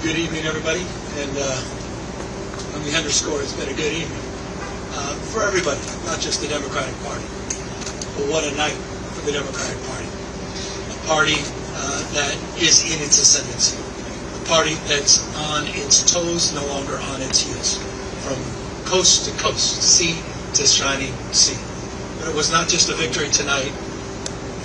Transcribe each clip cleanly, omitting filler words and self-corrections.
Good evening, everybody, and let me underscore it's been a good evening for everybody, not just the Democratic Party. But what a night for the Democratic Party. A party that is in its ascendancy. A party that's on its toes, no longer on its heels. From coast to coast, sea to shining sea. But it was not just a victory tonight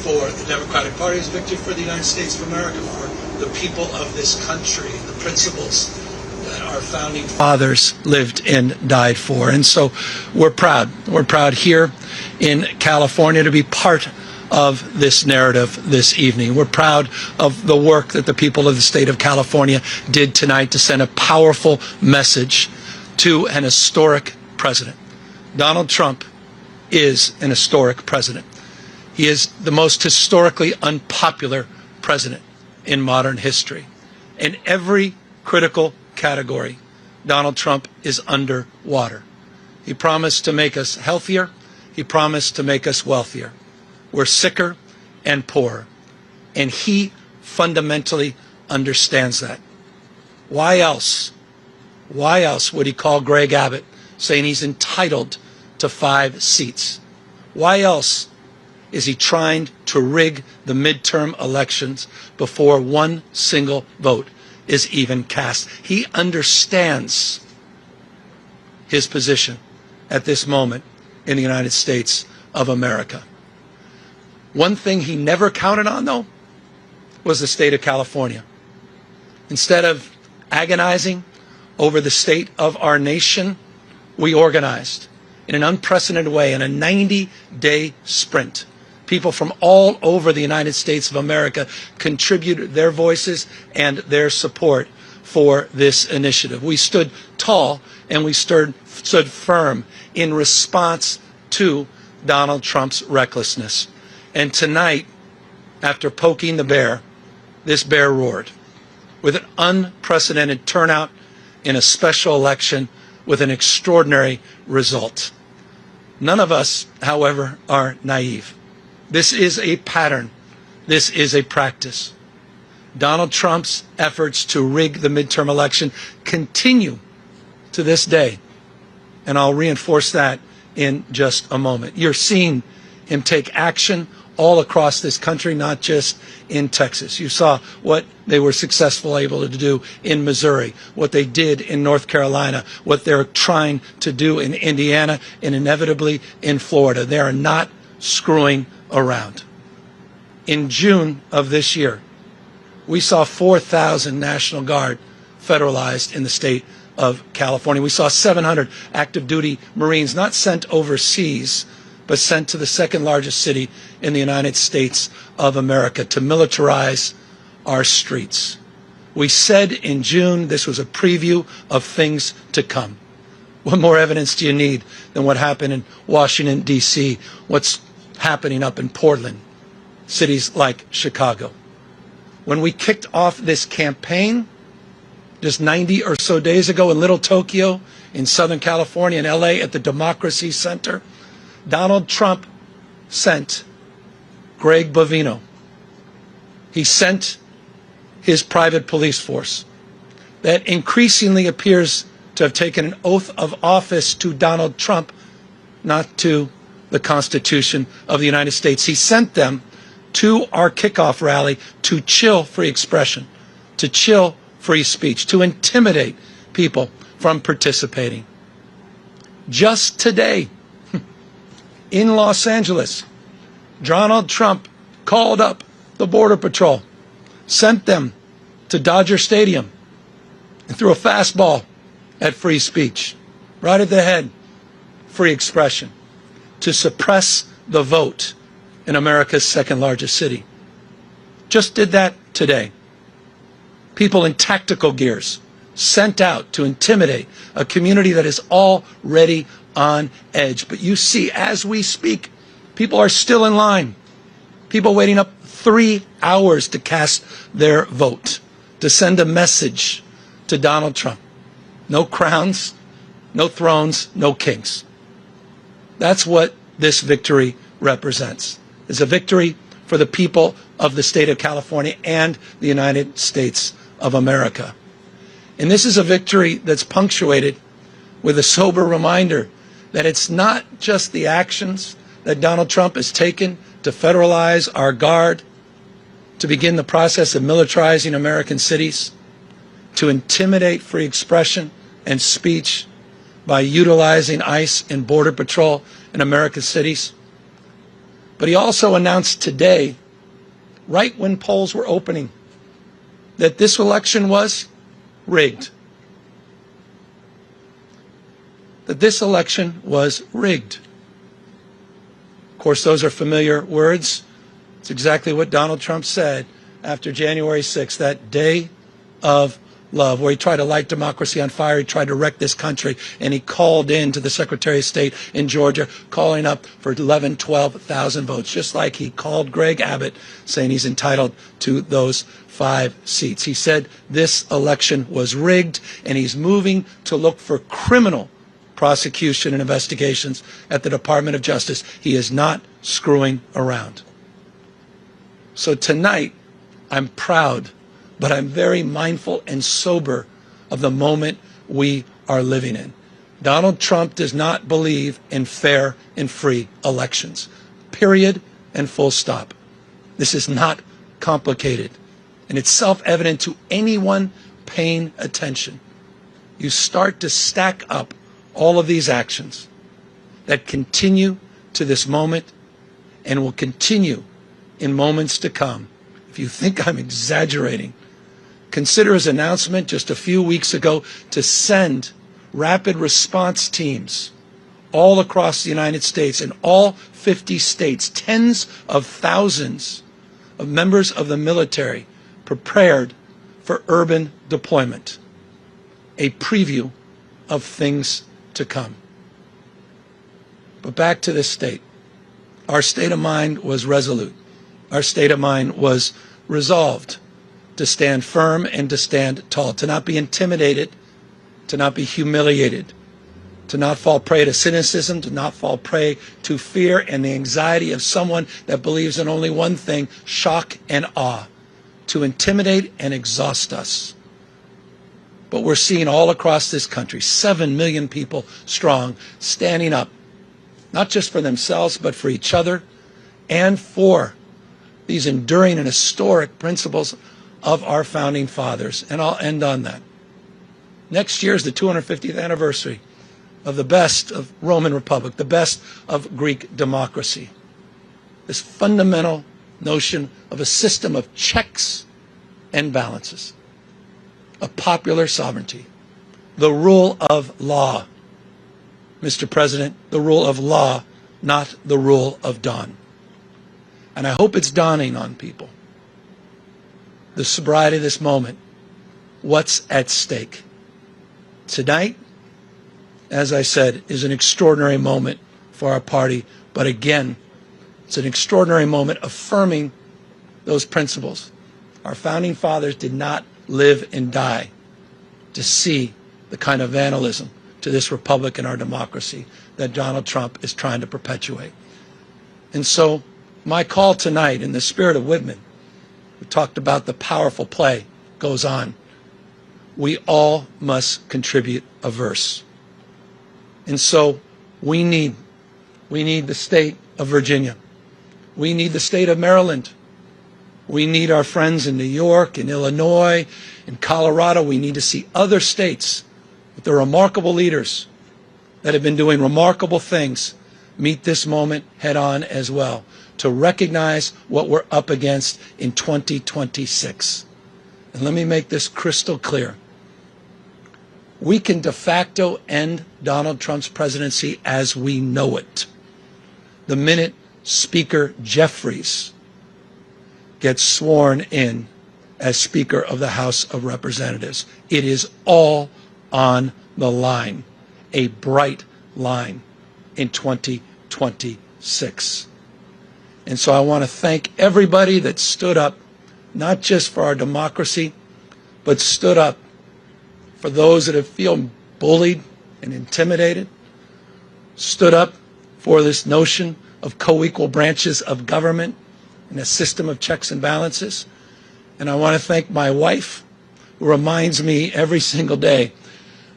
for the Democratic Party, it was a victory for the United States of America, for the people of this country, the principles that our founding fathers lived and died for. And so we're proud. We're proud here in California to be part of this narrative this evening. We're proud of the work that the people of the state of California did tonight to send a powerful message to an historic president. Donald Trump is an historic president. He is the most historically unpopular president in modern history. In every critical category, Donald Trump is underwater. He promised to make us healthier. He promised to make us wealthier. We're sicker and poorer. And he fundamentally understands that. Why else would he call Greg Abbott, saying he's entitled to 5 seats? Why else is he trying to rig the midterm elections before one single vote is even cast? He understands his position at this moment in the United States of America. One thing he never counted on, though, was the state of California. Instead of agonizing over the state of our nation, we organized in an unprecedented way in a 90-day sprint. People from all over the United States of America contributed their voices and their support for this initiative. We stood tall and we stood firm in response to Donald Trump's recklessness. And tonight, after poking the bear, this bear roared with an unprecedented turnout in a special election with an extraordinary result. None of us, however, are naive. This is a pattern. This is a practice. Donald Trump's efforts to rig the midterm election continue to this day. And I'll reinforce that in just a moment. You're seeing him take action all across this country, not just in Texas. You saw what they were successfully able to do in Missouri, what they did in North Carolina, what they're trying to do in Indiana, and inevitably in Florida. They are not screwing around. In June of this year, we saw 4,000 National Guard federalized in the state of California. We saw 700 active duty Marines not sent overseas, but sent to the second largest city in the United States of America to militarize our streets. We said in June this was a preview of things to come. What more evidence do you need than what happened in Washington, D.C., what's happening up in Portland, cities like Chicago? When we kicked off this campaign just 90 or so days ago in Little Tokyo, in Southern California, in L.A., at the Democracy Center, Donald Trump sent Greg Bovino. He sent his private police force that increasingly appears to have taken an oath of office to Donald Trump, not to the Constitution of the United States. He sent them to our kickoff rally to chill free expression, to chill free speech, to intimidate people from participating. Just today, in Los Angeles, Donald Trump called up the Border Patrol, sent them to Dodger Stadium, and threw a fastball at free speech, right at the head, free expression, to suppress the vote in America's second largest city. Just did that today. People in tactical gears sent out to intimidate a community that is already on edge. But you see, as we speak, people are still in line. People waiting up 3 hours to cast their vote, to send a message to Donald Trump. No crowns, no thrones, no kings. That's what this victory represents. It's a victory for the people of the state of California and the United States of America. And this is a victory that's punctuated with a sober reminder that it's not just the actions that Donald Trump has taken to federalize our guard, to begin the process of militarizing American cities, to intimidate free expression and speech by utilizing ICE and Border Patrol in American cities. But he also announced today, right when polls were opening, that this election was rigged. That this election was rigged. Of course, those are familiar words. It's exactly what Donald Trump said after January 6th, that day of love, where he tried to light democracy on fire. He tried to wreck this country, and he called in to the Secretary of State in Georgia, calling up for 11, 12,000 votes, just like he called Greg Abbott, saying he's entitled to those 5 seats. He said this election was rigged, and he's moving to look for criminal prosecution and investigations at the Department of Justice. He is not screwing around. So tonight, I'm proud, but I'm very mindful and sober of the moment we are living in. Donald Trump does not believe in fair and free elections. Period and full stop. This is not complicated, and it's self-evident to anyone paying attention. You start to stack up all of these actions that continue to this moment and will continue in moments to come. If you think I'm exaggerating, consider his announcement just a few weeks ago to send rapid response teams all across the United States, in all 50 states, tens of thousands of members of the military prepared for urban deployment. A preview of things to come. But back to this state. Our state of mind was resolute. Our state of mind was resolved to stand firm and to stand tall, to not be intimidated, to not be humiliated, to not fall prey to cynicism, to not fall prey to fear and the anxiety of someone that believes in only one thing, shock and awe, to intimidate and exhaust us. But we're seeing all across this country, 7 million people strong, standing up, not just for themselves, but for each other and for these enduring and historic principles of our founding fathers. And I'll end on that. Next year is the 250th anniversary of the best of Roman Republic, the best of Greek democracy. This fundamental notion of a system of checks and balances, a popular sovereignty, the rule of law. Mr. President, the rule of law, not the rule of dawn. And I hope it's dawning on people, the sobriety of this moment, what's at stake. Tonight, as I said, is an extraordinary moment for our party, but again, it's an extraordinary moment affirming those principles. Our founding fathers did not live and die to see the kind of vandalism to this republic and our democracy that Donald Trump is trying to perpetuate. And so my call tonight, in the spirit of Whitman, who talked about the powerful play, goes on. We all must contribute a verse. And so we need the state of Virginia. We need the state of Maryland. We need our friends in New York and Illinois and Colorado. We need to see other states with the remarkable leaders that have been doing remarkable things meet this moment head on as well, to recognize what we're up against in 2026. And let me make this crystal clear. We can de facto end Donald Trump's presidency as we know it the minute Speaker Jeffries gets sworn in as Speaker of the House of Representatives. It is all on the line, a bright line in 2026. And so I want to thank everybody that stood up, not just for our democracy, but stood up for those that have feel bullied and intimidated, stood up for this notion of co-equal branches of government and a system of checks and balances. And I want to thank my wife reminds me every single day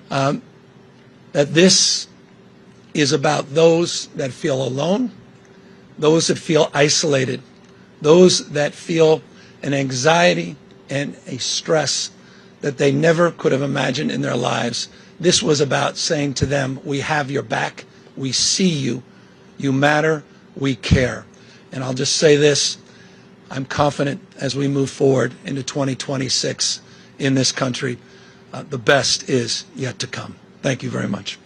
that this is about those that feel alone, those that feel isolated, those that feel an anxiety and a stress that they never could have imagined in their lives. This was about saying to them, we have your back, we see you, you matter, we care. And I'll just say this, I'm confident as we move forward into 2026 in this country, the best is yet to come. Thank you very much.